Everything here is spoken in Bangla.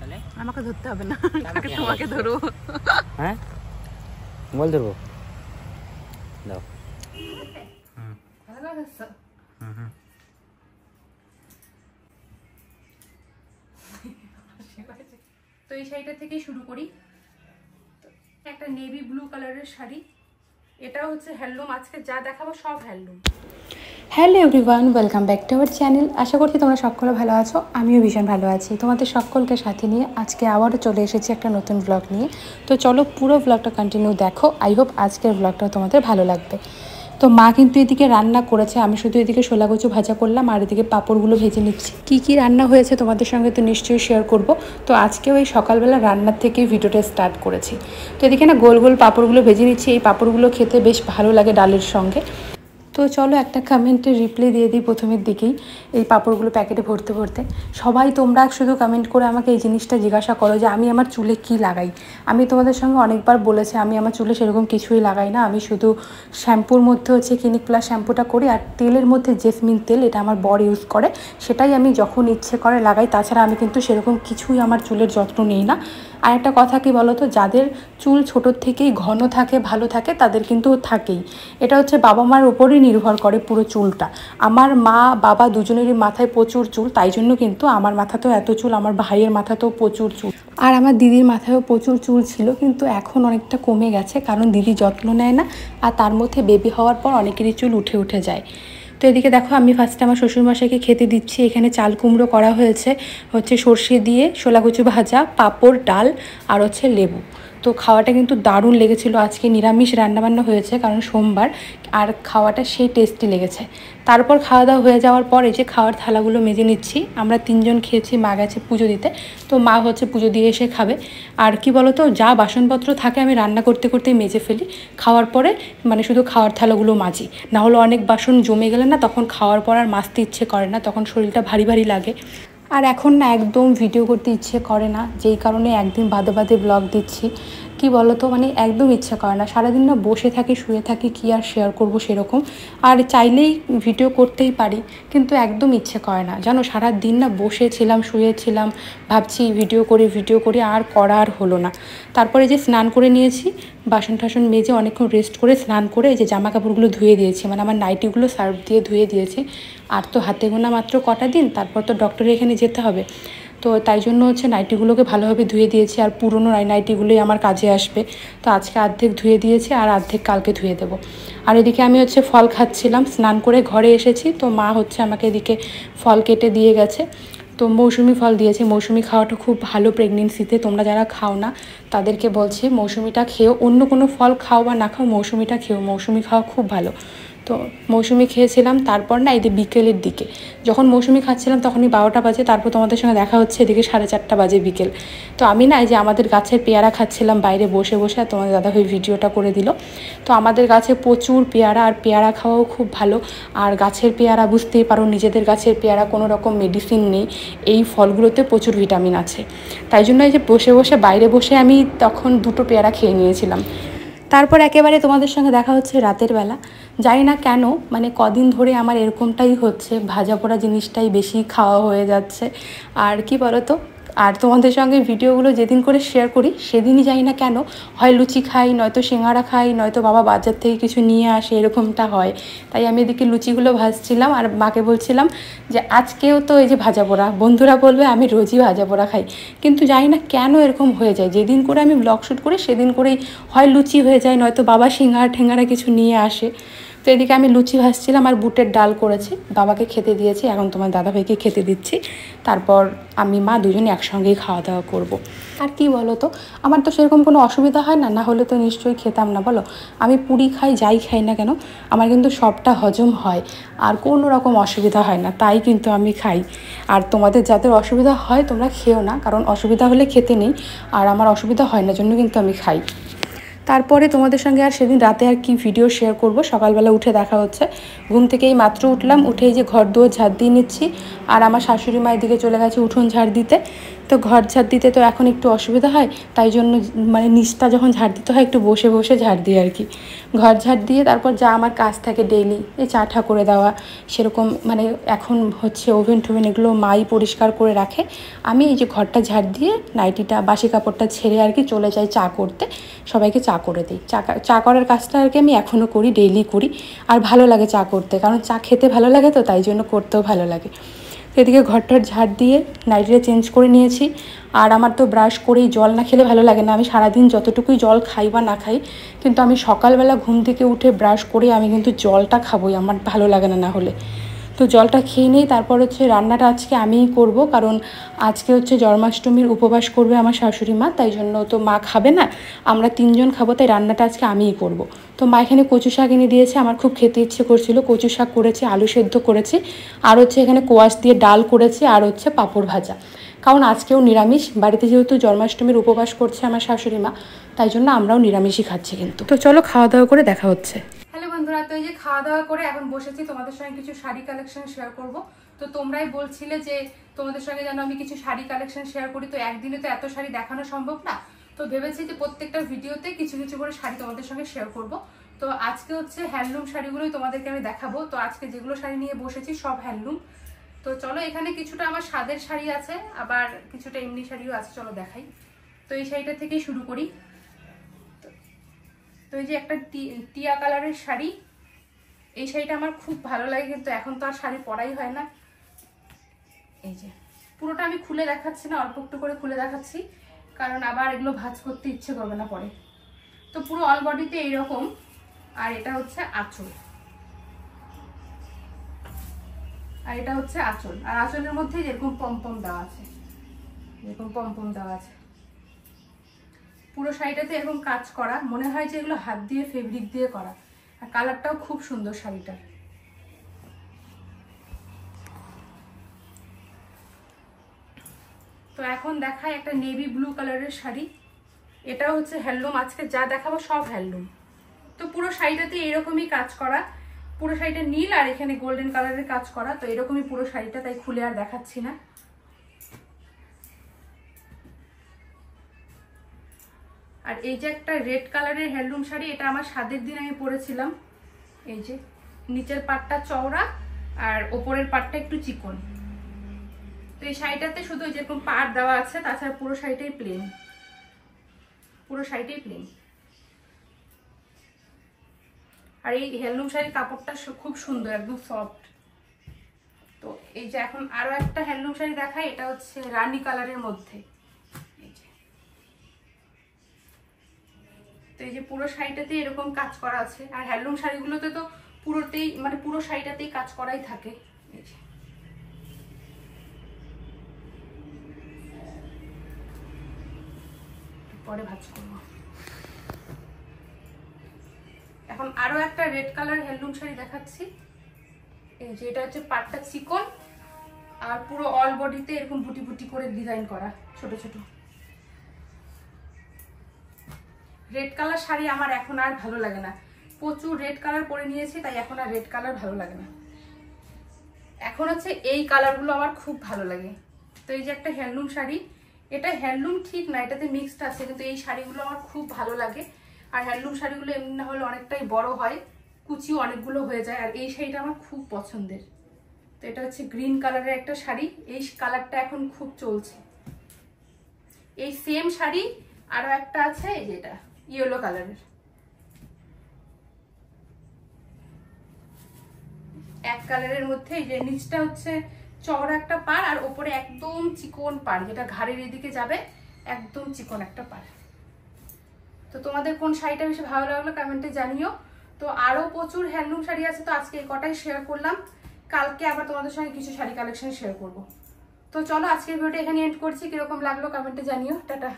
তাহলে আমাকে ধরতে হবে না, তোমাকে ধরো। হ্যাঁ বল ধরবো, দাও। তো এই শাড়িটা থেকেই শুরু করি। একটা নেভি ব্লু কালারের শাড়ি, এটা হচ্ছে হ্যান্ডলুম। আজকে যা দেখাবো সব handloom. Hello everyone, welcome back to our channel. আশা করছি তোমরা সকলে ভালো আছো, আমিও ভীষণ ভালো আছি। তোমাদের সকলকে সাথে নিয়ে আজকে আবারও চলে এসেছি একটা নতুন ব্লগ নিয়ে। তো চলো পুরো ব্লগটা কন্টিনিউ দেখো। আই হোপ আজকের ব্লগটা তোমাদের ভালো লাগবে। তো মা কিন্তু এদিকে রান্না করেছে, আমি শুধু এদিকে শোলা কচু ভাজা করলাম আর এদিকে পাঁপড়গুলো ভেজে নিচ্ছি। কি কি রান্না হয়েছে তোমাদের সঙ্গে তো নিশ্চয়ই শেয়ার করব। তো আজকেও এই সকালবেলা রান্নার থেকেই ভিডিওটা স্টার্ট করেছি। তো এদিকে না গোল গোল পাঁপড়গুলো ভেজে নিচ্ছি। এই পাঁপড়গুলো খেতে বেশ ভালো লাগে ডালের সঙ্গে। তো চলো একটা কমেন্টে রিপ্লাই দিয়ে দিই প্রথমের দিকেই, এই পাঁপড়গুলো প্যাকেটে ভরতে ভরতে। সবাই তোমরা শুধু কমেন্ট করে আমাকে এই জিনিসটা জিজ্ঞাসা করো যে আমি আমার চুলে কি লাগাই। আমি তোমাদের সঙ্গে অনেকবার বলেছি আমি আমার চুলে সেরকম কিছুই লাগাই না। আমি শুধু শ্যাম্পুর মধ্যে হচ্ছে ক্লিনিক প্লাস শ্যাম্পুটা করি, আর তেলের মধ্যে জেসমিন তেল, এটা আমার বর ইউজ করে, সেটাই আমি যখন ইচ্ছে করে লাগাই। তাছাড়া আমি কিন্তু সেরকম কিছুই আমার চুলের যত্ন নিই না। আর একটা কথা কি বলো তো, যাদের চুল ছোটোর থেকেই ঘন থাকে ভালো থাকে তাদের কিন্তু থাকেই। এটা হচ্ছে বাবা মার উপরই নির্ভর করে পুরো চুলটা। আমার মা বাবা দুজনেরই মাথায় প্রচুর চুল, তাই জন্য কিন্তু আমার মাথাতেও এত চুল, আমার ভাইয়ের মাথাতেও প্রচুর চুল, আর আমার দিদির মাথায়ও প্রচুর চুল ছিল, কিন্তু এখন অনেকটা কমে গেছে কারণ দিদি যত্ন নেয় না। আর তার মধ্যে বেবি হওয়ার পর অনেকেরই চুল উঠে উঠে যায়। তো এদিকে দেখো আমি ফার্স্টে আমার শ্বশুরমশাইকে খেতে দিচ্ছি। এখানে চাল কুমড়ো করা হয়েছে, হচ্ছে সর্ষে দিয়ে শোলা কচু ভাজা, পাঁপড়, ডাল আর হচ্ছে লেবু। তো খাওয়াটা কিন্তু দারুণ লেগেছিলো। আজকে নিরামিষ রান্নাবান্না হয়েছে কারণ সোমবার, আর খাওয়াটা সেই টেস্টি লেগেছে। তারপর খাওয়া দাওয়া হয়ে যাওয়ার পর এই যে খাওয়ার থালাগুলো মেজে নিচ্ছি। আমরা তিনজন খেয়েছি, মা গেছে পুজো দিতে, তো মা হচ্ছে পুজো দিয়ে এসে খাবে। আর কি বলো তো, যা বাসনপত্র থাকে আমি রান্না করতে করতেই মেজে ফেলি, খাওয়ার পরে মানে শুধু খাওয়ার থালাগুলো মাজি। না হলে অনেক বাসন জমে গেলে না তখন খাওয়ার পর আর মাজতে ইচ্ছে করে না, তখন শরীরটা ভারী ভারী লাগে। আর এখন না একদম ভিডিও করতে ইচ্ছে করে না, যেই কারণে একদিন বাদে বাদে ব্লগ দিচ্ছি। কি বলো তো, মানে একদম ইচ্ছা করে না, সারাদিন না বসে থাকি শুয়ে থাকি, কি আর শেয়ার করব সেরকম। আর চাইলেই ভিডিও করতেই পারি, কিন্তু একদম ইচ্ছে করে না জানো। সারাদিন না বসেছিলাম শুয়েছিলাম, ভাবছি ভিডিও করি, আর করার হলো না। তারপরে যে স্নান করে নিয়েছি, বাসন টাসন মেজে অনেকক্ষণ রেস্ট করে স্নান করে এই যে জামা কাপড়গুলো ধুয়ে দিয়েছি, মানে আমার নাইটিগুলো সার্ফ দিয়ে ধুয়ে দিয়েছি। আর তো হাতে গোনা মাত্র কটা দিন, তারপর তো ডক্টরের এখানে যেতে হবে। তো তাই জন্য হচ্ছে নাইটিগুলোকে ভালোভাবে ধুয়ে দিয়েছি, আর পুরনো নাইটিগুলোই আমার কাজে আসবে। তো আজকে অর্ধেক ধুয়ে দিয়েছি আর অর্ধেক কালকে ধুয়ে দেবো। আর এদিকে আমি হচ্ছে ফল খাচ্ছিলাম, স্নান করে ঘরে এসেছি, তো মা হচ্ছে আমাকে এদিকে ফল কেটে দিয়ে গেছে। তো মৌসুমি ফল দিয়েছে। মৌসুমি খাওয়াটা খুব ভালো প্রেগনেন্সিতে, তোমরা যারা খাও না তাদেরকে বলছি মৌসুমিটা খেও। অন্য কোনো ফল খাও বা না খাও, মৌসুমিটা খেও, মৌসুমি খাওয়া খুব ভালো। তো মৌসুমি খেয়েছিলাম। তারপর না এই যে বিকেলের দিকে যখন মৌসুমি খাচ্ছিলাম তখনই 12টা বাজে, তারপর তোমাদের সঙ্গে দেখা হচ্ছে এদিকে 4:30 বাজে বিকেল। তো আমি না এই যে আমাদের গাছের পেয়ারা খাচ্ছিলাম বাইরে বসে বসে, আর তোমাদের দাদাভাই ভিডিওটা করে দিল। তো আমাদের গাছে প্রচুর পেয়ারা, আর পেয়ারা খাওয়াও খুব ভালো। আর গাছের পেয়ারা বুঝতেই পারো, নিজেদের গাছের পেয়ারা, কোনো রকম মেডিসিন নেই, এই ফলগুলোতে প্রচুর ভিটামিন আছে। তাই জন্য এই যে বসে বসে বাইরে বসে আমি তখন 2টো পেয়ারা খেয়ে নিয়েছিলাম। তারপর একেবারে তোমাদের সঙ্গে দেখা হচ্ছে রাতের বেলা। জানি না কেন, মানে কদিন ধরে আমার এরকমটাই হচ্ছে, ভাজা পোড়া জিনিসটাই বেশি খাওয়া হয়ে যাচ্ছে। আর কি বলো তো, আর তোমাদের সঙ্গে ভিডিওগুলো যেদিন করে শেয়ার করি সেদিনই জানি না কেন হয় লুচি খাই, নয়তো সিঙ্গাড়া খাই, নয়তো বাবা বাজার থেকে কিছু নিয়ে আসে, এরকমটা হয়। তাই আমি এদিকে লুচিগুলো ভাজছিলাম আর মাকে বলছিলাম যে আজকেও তো এই যে ভাজা পোড়া, বন্ধুরা বলবে আমি রোজই ভাজা পোড়া খাই, কিন্তু জানি না কেন এরকম হয়ে যায়। যেদিন করে আমি ব্লগ শ্যুট করি সেদিন করেই হয় লুচি হয়ে যায়, নয়তো বাবা সিঙ্গাড়া ঠেঙ্গারা কিছু নিয়ে আসে। তো এদিকে আমি লুচি ভাজছিলাম আর বুটের ডাল করেছি, বাবাকে খেতে দিয়েছি, এখন তোমার দাদাভাইকে খেতে দিচ্ছি। তারপর আমি মা দুজনে একসঙ্গেই খাওয়া দাওয়া করব। আর কি বলো তো, আমার তো সেরকম কোনো অসুবিধা হয় না, না হলে তো নিশ্চয়ই খেতাম না বলো। আমি পুরি খাই, যাই খাই না কেন আমার কিন্তু সবটা হজম হয়, আর কোনো রকম অসুবিধা হয় না, তাই কিন্তু আমি খাই। আর তোমাদের যাদের অসুবিধা হয় তোমরা খেও না, কারণ অসুবিধা হলে খেতে নেই, আর আমার অসুবিধা হয় না জন্য কিন্তু আমি খাই। তারপরে তোমাদের সঙ্গে আর সেদিন রাতে আর কি ভিডিও শেয়ার করব, সকালবেলা উঠে দেখা হচ্ছে। ঘুম থেকেই মাত্র উঠলাম, উঠেই যে ঘর দুয়ার ঝাড় দিয়ে নিচ্ছি, আর আমার শাশুড়ি মায়ের দিকে চলে গেছে উঠোন ঝাড় দিতে। তো ঘর ঝাড় দিতে তো এখন একটু অসুবিধা হয়, তাই জন্য মানে নিচটা যখন ঝাড় দিতে হয় একটু বসে বসে ঝাড় দিই আর কি। ঘর ঝাড় দিয়ে তারপর যা আমার কাজ থাকে ডেইলি, এই চা ঠা করে দেওয়া সেরকম, মানে এখন হচ্ছে ওভেন টোভেন এগুলো মাই পরিষ্কার করে রাখে। আমি এই যে ঘরটা ঝাড় দিয়ে নাইটিটা বাসি কাপড়টা ছেড়ে আর কি চলে যাই চা করতে, সবাইকে চা করে দিই। চা করার কাজটা আর কি আমি এখনও করি, ডেইলি করি। আর ভালো লাগে চা করতে, কারণ চা খেতে ভালো লাগে, তো তাই জন্য করতেও ভালো লাগে। তো এদিকে ঘরটার ঝাড় দিয়ে নাইটিটা চেঞ্জ করে নিয়েছি। আর আমার তো ব্রাশ করেই, জল না খেলে ভালো লাগে না। আমি সারাদিন যতটুকুই জল খাই বা না খাই, কিন্তু আমি সকালবেলা ঘুম থেকে উঠে ব্রাশ করে আমি কিন্তু জলটা খাবোই, আমার ভালো লাগে না না হলে। তো জলটা খেয়ে নিই। তারপর হচ্ছে রান্নাটা আজকে আমিই করব, কারণ আজকে হচ্ছে জন্মাষ্টমীর উপবাস করবে আমার শাশুড়ি মা, তাই জন্য তো মা খাবে না, আমরা 3 জন খাবো, তাই রান্নাটা আজকে আমিই করব। তো মা এখানে কচু শাক এনে দিয়েছে, আমার খুব খেতে ইচ্ছে করছিল, কচু শাক করেছি, আলু সেদ্ধ করেছি, আর হচ্ছে এখানে কোয়াশ দিয়ে ডাল করেছি, আর হচ্ছে পাঁপড় ভাজা। কারণ আজকেও নিরামিষ, বাড়িতে যেহেতু জন্মাষ্টমীর উপবাস করছে আমার শাশুড়ি মা, তাই জন্য আমরাও নিরামিষই খাচ্ছি কিন্তু। তো চলো খাওয়া দাওয়া করে দেখা হচ্ছে। হ্যালো বন্ধুরা, তো এই যে খাওয়া দাওয়া করে এখন বসেছি, তোমাদের সঙ্গে কিছু শাড়ি কালেকশন শেয়ার করব। তো তোমরাই বলছিলে যে তোমাদের সঙ্গে যেন আমি কিছু শাড়ি কালেকশন শেয়ার করি, তো একদিনে তো এত শাড়ি দেখানো সম্ভব না, তো ভেবেছি যে প্রত্যেকটা ভিডিওতে কিছু কিছু করে শাড়ি তোমাদের সঙ্গে শেয়ার করব। তো আজকে হচ্ছে হ্যান্ডলুম শাড়িগুলোই তোমাদেরকে আমি দেখাবো। তো আজকে যেগুলো শাড়ি নিয়ে বসেছি সব হ্যান্ডলুম। তো চলো, এখানে কিছুটা আমার স্বাদের শাড়ি আছে, আবার কিছুটা এমনি শাড়িও আছে, চলো দেখাই। তো এই শাড়িটা থেকেই শুরু করি। তো এই যে একটা টিয়া কালারের শাড়ি, এই শাড়িটা আমার খুব ভালো লাগে, কিন্তু এখন তো আর শাড়ি পরাই হয় না। এই যে পুরোটা আমি খুলে দেখাচ্ছি না, অল্প একটু করে খুলে দেখাচ্ছি, কারণ আবার এগুলো ভাঁজ করতে ইচ্ছে করবে না পরে। তো পুরো অল বডিতে এইরকম, আর এটা হচ্ছে আঁচল, আর এটা হচ্ছে আঁচল, আর আঁচলের মধ্যে যেরকম পমপম দেওয়া আছে, এরকম পমপম দেওয়া আছে। পুরো শাড়িটাতে এরকম কাজ করা, মনে হয় যে এগুলো হাত দিয়ে ফেব্রিক দিয়ে করা, আর কালারটাও খুব সুন্দর শাড়িটার। তো এখন দেখায় একটা নেভি ব্লু কালারের শাড়ি, এটাও হচ্ছে হ্যান্ডলুম। আজকে যা দেখাবো সব হ্যান্ডলুম। তো পুরো শাড়িটাতে এরকমই কাজ করা, পুরো শাড়িটা নীল আর এখানে গোল্ডেন কালারের কাজ করা। তো এরকমই পুরো শাড়িটা, তাই খুলে আর দেখাচ্ছি না। আর এই যে একটা রেড কালারের হ্যান্ডলুম শাড়ি, এটা আমার স্বাদের দিন আমি পরেছিলাম। এই যে নিচের পাটটা চওড়া আর ওপরের পাটটা একটু চিকন। তো এই শাড়িটাতে শুধু যেরকম পাট দেওয়া আছে, তাছাড়া পুরো শাড়িটাই প্লেন, পুরো শাড়িটাই প্লেন। আর এই হ্যান্ডলুম শাড়ির কাপড়টা খুব সুন্দর, একদম সফট। তো এই যে এখন আরো একটা হ্যান্ডলুম শাড়ি দেখাই, এটা হচ্ছে রানী কালারের মধ্যে। তো এই যে পুরো শাড়িটাতে এরকম কাজ করা আছে, আর হ্যান্ডলুম শাড়িগুলোতে তো পুরোতেই, মানে পুরো শাড়িটাতেই কাজ করাই থাকে। এই যে পরে ভাঁজ করবো। এখন আরো একটা রেড কালার হ্যান্ডলুম শাড়ি দেখাচ্ছি। এই যে এটা হচ্ছে পাটটা চিকন, আর পুরো অল বডিতে এরকম বুটি বুটি করে ডিজাইন করা, ছোট ছোট। রেড কালার শাড়ি আমার এখন আর ভালো লাগে না, প্রচুর রেড কালার পরে নিয়েছি, তাই এখন আর রেড কালার ভালো লাগে না। এখন হচ্ছে এই কালারগুলো আমার খুব ভালো লাগে। তো এই যে একটা হ্যান্ডলুম শাড়ি, এটা হ্যান্ডলুম ঠিক না, এটাতে মিক্সড আছে, কিন্তু এই শাড়িগুলো আমার খুব ভালো লাগে। আর হ্যান্ডলুম শাড়িগুলো এমনি না হলে অনেকটাই বড় হয়, কুচিও অনেকগুলো হয়ে যায়, আর এই শাড়িটা আমার খুব পছন্দের। তো এটা হচ্ছে গ্রিন কালারের একটা শাড়ি, এই কালারটা এখন খুব চলছে। এই সেম শাড়ি আরো একটা আছে, এই যেটা ইয়েলো কালারের, এক কালারের মধ্যে। এই যে নিচটা হচ্ছে চওড়া একটা পাড়, আর ওপরে একদম চিকন পাড়, যেটা ঘাড়ের এদিকে যাবে, একদম চিকন একটা পাড়। তো তোমাদের কোন শাড়িটা বেশি ভালো লাগলো কমেন্টে জানিও। তো আরো প্রচুর হ্যান্ডলুম শাড়ি আছে, তো আজকে এই কটাই শেয়ার করলাম, কালকে আবার তোমাদের সঙ্গে কিছু শাড়ি কালেকশন শেয়ার করব। তো চলো আজকের ভিডিওটা এখানে এন্ড করছি, কিরকম লাগলো কমেন্টে জানিও। টাটা।